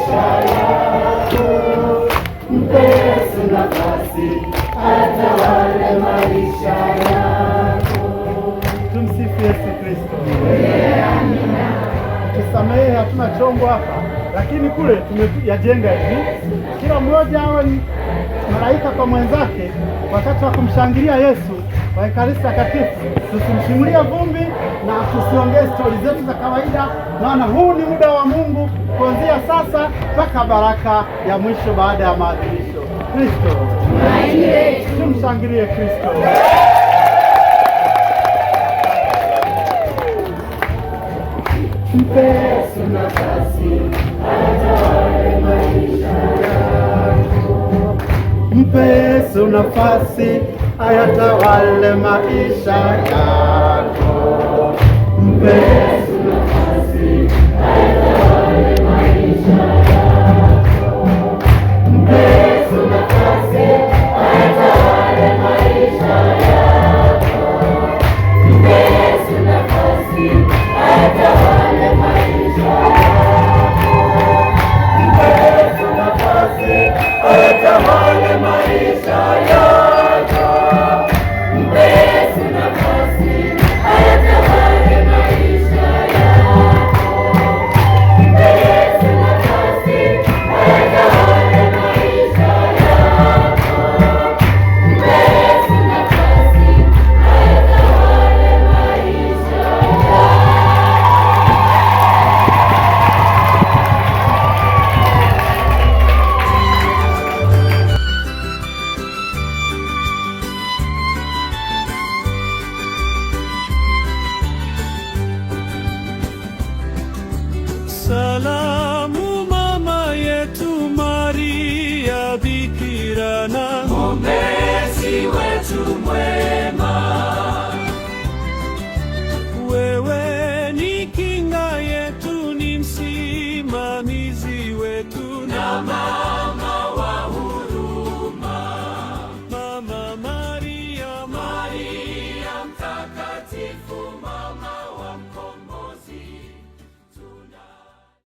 maisha yako. Mpe Yesu nafasi atawale maisha yako. Tumsifu Yesu Kristo. Tusamehe, hatuna chombo hapa, lakini kule tumeyajenga hivi, kila mmoja awe malaika kwa mwenzake. Wakati wa kumshangilia Yesu wa Ekaristi Takatifu, tusimsimulie vumbi na tusiongee stori zetu za kawaida, maana huu ni muda wa Mungu kuanzia sasa mpaka baraka ya mwisho baada ya maadhimisho. Kristo, tumshangilie Kristo. Mpe Yesu nafasi atawale maisha yako. Mpe Yesu nafasi ayatawale maisha yako. Mpe Yesu nafasi atawale maisha yako. Mpe Yesu nafasi atawale maisha yako. Mpe Yesu nafasi atawale maisha yako. Mpe Yesu nafasi atawale maisha yako. Mpe Yesu nafasi atawale maisha yako. Mpe Yesu nafasi atawale maisha yako. Mpe Yesu nafasi atawale maisha yako. Salamu mama yetu Maria Bikira na Mwombezi wetu mwema. wewe ni kinga yetu, ni msimamizi wetu na